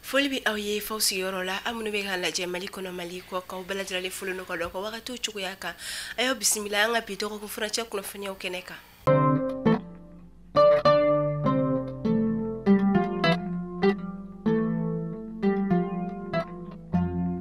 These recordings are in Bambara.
Foli bi aw ye faw sigiyɔrɔ la aw minnu bɛ ka lajɛ Mali kɔnɔ Mali kɔ k'aw bɛɛ lajɛlen folo n'u ka dɔn ka wagatiw cogoya kan a y'aw bisimila an ka bi dɔgɔkun furancɛ kunnafoniyaw kɛnɛ kan.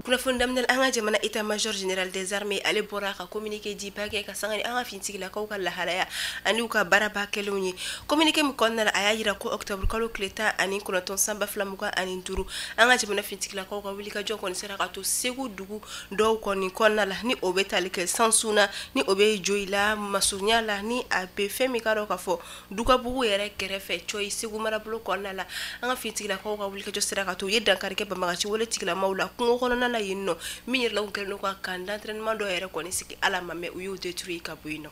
Kunnafoni daminɛ an ka jamana état-major général des armées ale bɔra ka communiqué di bakɛ ka sanga ni an ka fintigilakaw ka lahalaya ani u ka baaraba kɛlenw ye. Communiqué min kɔnɔna la a y'a yira ko octobre kalo tile 19 san 2025 an ka jamana fintigilakaw ka wulikajɔ kɔni sera ka to Segu dugu dɔw kɔni kɔnɔna la ni o bɛ tali kɛ Sansuna ni o bɛ Joyila Masurunya la ni a bɛ fɛn min ka dɔn ka fɔ Dugabugu yɛrɛ kɛrɛfɛ Coyi Segu marabolo kɔnɔna la an ka fintigilakaw ka wulikajɔ sera ka to u ye dankari kɛ banbagaci wale tigilamaw la kungo kɔnɔna la yen nɔ min yɛrɛ la u kɛlen ka camp d'entraînement dɔ yɛrɛ kɔni sigi ala ma mɛ u y'o détruire ka bɔ yen nɔ.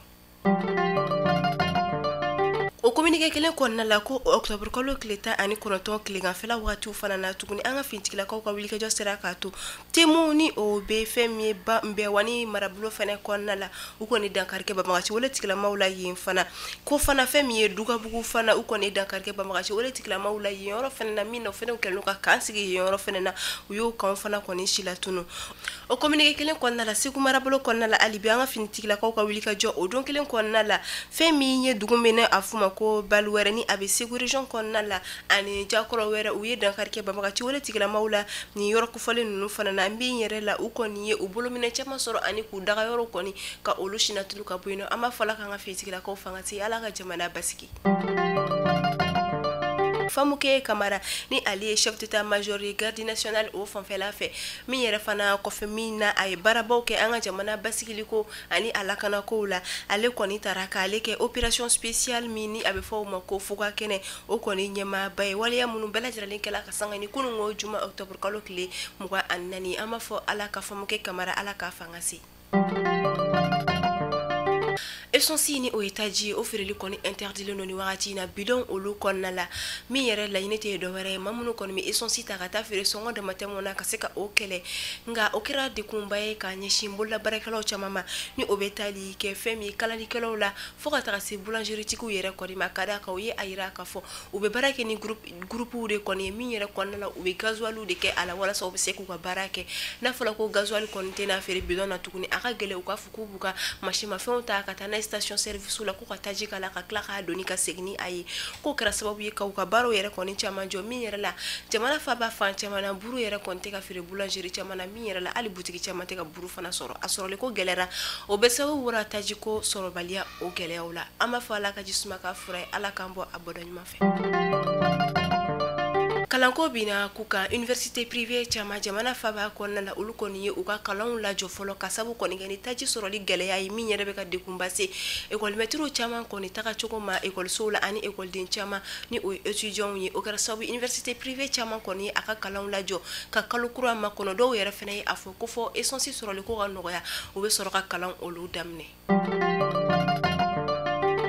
O communiqué kelen kɔnɔna la ko octobre kalo tile 19 tileganfɛla wagatiw fana na tuguni an ka fintigilakaw ka wulikajɔ sera k'a to temu ni o bɛ fɛn min ye Mbɛwani marabolo fana kɔnɔna la u kɔni dankari kɛ banbagaci wale tigilamaw la yen fana ko fana fɛn min ye Dugabugu fana u kɔni dankari kɛ banbagaci wale tigilamaw la yen yɔrɔ fana na min na fana u kɛlen ka kan sigi yen yɔrɔ fana na u y'o kan fana kɔni si la tunu. O communiqué kelen kɔnɔna la Segu marabolo kɔnɔna la hali bi an ka fintigilakaw ka wulikajɔ o don kelen kɔnɔna la fɛn min ye dugu min a f'u ma ko Baluwɛrɛ ni a bɛ Segu région kɔnɔna la ani Jakɔrɔ wɛrɛ u ye dankari kɛ banbagaci wale tigilamaw la ni yɔrɔ kofɔlen ninnu fana na an bɛ yɛrɛ la u kɔni ye u bolo minɛ caman sɔrɔ ani k'u daga yɔrɔ kɔni ka olu sinatulu ka bɔ yen nɔ an b'a fɔ la k'an ka fintigilakaw fanga ti ala ka jamana basigi. Famukɛ Kamara ni ale ye chef d'état-major ye garde nationale o fanfɛla fɛ min yɛrɛ fana kɔfɛ min na a ye baarabaw kɛ an ka jamana basigiliko ani alakanakow la ale kɔni taara k'ale kɛ opération spéciale min ni a bɛ fɔ o ma ko fuga kɛnɛ o kɔni ɲɛmaaba ye waleya minnu bɛɛ lajɛlen kɛla ka sanga ni kununko juma octobre kalo tile 24 an b'a fɔ ala ka Famukɛ Kamara ala ka fanga se. Essence ni o etaji o feereli kɔni interdilen no ni wagati na bidon olu kɔnɔna la min yɛrɛ laɲini tɛ dɔ wɛrɛ ye maa minnu kɔni bɛ essence ta ka taa feere sɔngɔ damatɛmɛ na ka se ka o kɛlɛ nka o kɛra dekunba ye ka ɲɛsin bololabaarakɛlaw caman ma ni o bɛ tali kɛ fɛn min kalalikɛlaw la fo ka taga se boulangerie-tigiw yɛrɛ kɔni ma ka d'a kan u ye a yira k'a fɔ u bɛ baara kɛ ni groupe de kɔni ye min yɛrɛ kɔnɔna la u bɛ gasoil de kɛ a la walasa u bɛ se k'u ka baara kɛ n'a fɔra ko gasoil kɔni tɛ n'a feere bidon na tuguni a ka gɛlɛn u k'a fɔ k'u b'u ka machine-mafɛnw ta ka taa n'a ye station service la ko ka taji kala ka tila k'a doni ka segin a ye ko kɛra sababu ye ka u ka baaraw yɛrɛ kɔni caman jɔ min yɛrɛ la jamana faaba fan caman na buru yɛrɛ kɔni tɛ ka feere boulangerie caman na min yɛrɛ la hali butigi caman tɛ ka buru fana sɔrɔ a sɔrɔli ko gɛlɛra o bɛ sababu wara taji ko sɔrɔbaliya o gɛlɛyaw la an b'a fɔ ala ka jisuma ka fura ye ala k'an bɔ a bɔda ɲuman fɛ. Kalanko bina k'u ka université privée caman jamana faaba kɔnɔna la olu kɔni ye u ka kalanw lajɔ fɔlɔ ka sabu kɔni kɛ ni taji sɔrɔli gɛlɛya ye min yɛrɛ bɛ ka dekunba se école-maîtres caman kɔni taga cogo ma école-sow la ani écoleden caman ni o ye étudiants ye o kɛra sababu université privée caman kɔni ye a ka kalanw lajɔ ka kalo kura ma kɔnɔ dɔw yɛrɛ fana ye a fɔ ko fɔ essence sɔrɔli ko ka nɔgɔya u bɛ sɔrɔ ka kalan olu daminɛ.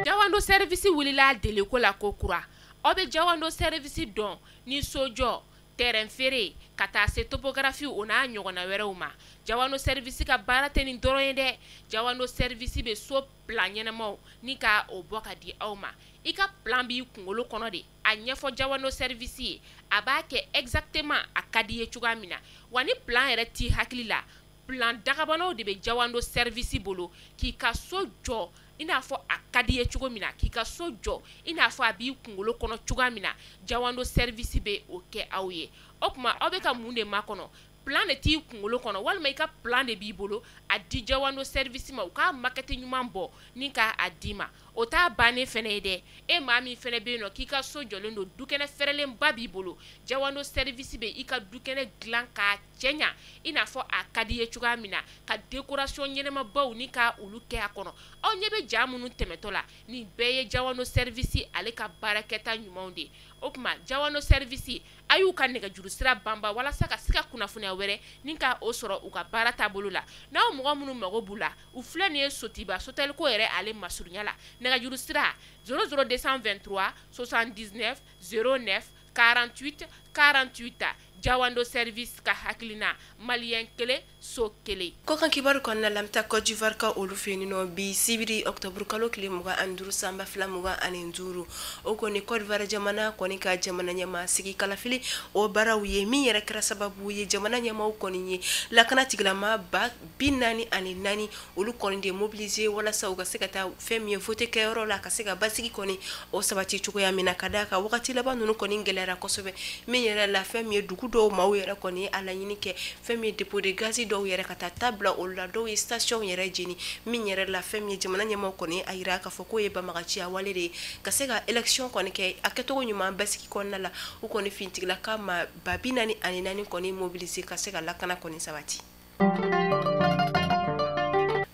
Jawando service wulila deliko la ko kura aw bɛ Jawando service dɔn ni sojɔ terrain feere ka taa se topographie o n'a ɲɔgɔnna wɛrɛw ma Jawando service ka baara tɛ nin dɔrɔn ye dɛ Jawando service bɛ so plan ɲɛnamaw ni ka o bɔ ka di aw ma i ka plan b'i kunkolo kɔnɔ de a ɲɛfɔ Jawando service ye a b'a kɛ exactement a ka di ye cogoya min na wa ni plan yɛrɛ t'i hakili la plan dagabanaw de bɛ Jawando service bolo k'i ka so jɔ i n'a fɔ a ka di ye cogo min na k'i ka so jɔ i n'a fɔ a b'i kunkolo kɔnɔ cogoya min na Jawando service bɛ o kɛ aw ye o tuma aw bɛ ka mun de makɔnɔ plan de t'i kunkolo kɔnɔ walima i ka plan de b'i bolo a di Jawando service ma u k'a maquette ɲuman bɔ ni k'a d'i ma o t'a bannen fɛnɛ ye dɛ e maa min fɛnɛ bɛ yen nɔ k'i ka so jɔlen don dukɛnɛ fɛrɛlenba b'i bolo Jawando service bɛ i ka dukɛnɛ dilan k'a cɛ ɲa i n'a fɔ a ka di ye cogoya min na ka décoration ɲɛnamabaw ni ka olu kɛ a kɔnɔ aw ɲɛ bɛ ja minnu tɛmɛtɔ la nin bɛɛ ye Jawando service ale ka baarakɛta ɲumanw de o tuma Jawando service a y'u ka nɛgɛjuru sira banba walasa ka se ka kunnafoniya wɛrɛ ni ka o sɔrɔ u ka baara taabolo la n'aw mɔgɔ minnu mago b'u la u filɛ nin ye Sotiba Sotelko yɛrɛ ale masurunya la nɛgɛjuru sira 00223 79 09 48 48 Jawando service ka hakilina malien kele so kele ko kan kibaru konna lamta Côte d'Ivoire ka olu feni no bi sibiri octobre kalo kile muga anduru samba fila muga anenduru o ko ni Côte d'Ivoire jamana ko ni ka jamana nyama sigi kala fili o baraw ye mi yere kra sababu ye jamana nyama ko ni la kana tiglama ba binani ani nani olu ko ni de mobiliser wala sa uga sekata femi vote kayoro la ka sega basigi ko ni o sabati chuko ya mina kadaka wakati laba nunu ko ni ngelera ko sobe mi yere la femi dugu do mawo yere ko ni ala yini ke femi dépôt de gaz do yere kata tabla o la do station yere jini min yere la femi jamana nyama ko ni ayira ka foko ye ba magachi ya wale de kasega election ko ni ke aketo nyuma basiki ko na la u ko ni fintigla kama babina ni ani nani ko ni mobiliser kasega la kana ko ni sabati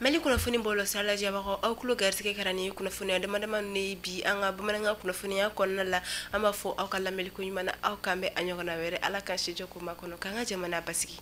mali kuna funi bolo sala jaba ko aw kulo garsike karani kuna funi adama dama ne bi anga bamananga kuna funi ya konna la amba fo aw kala meli ko nyumana aw kambe anyogona were ala kan shejo ko makono kanga jamana basiki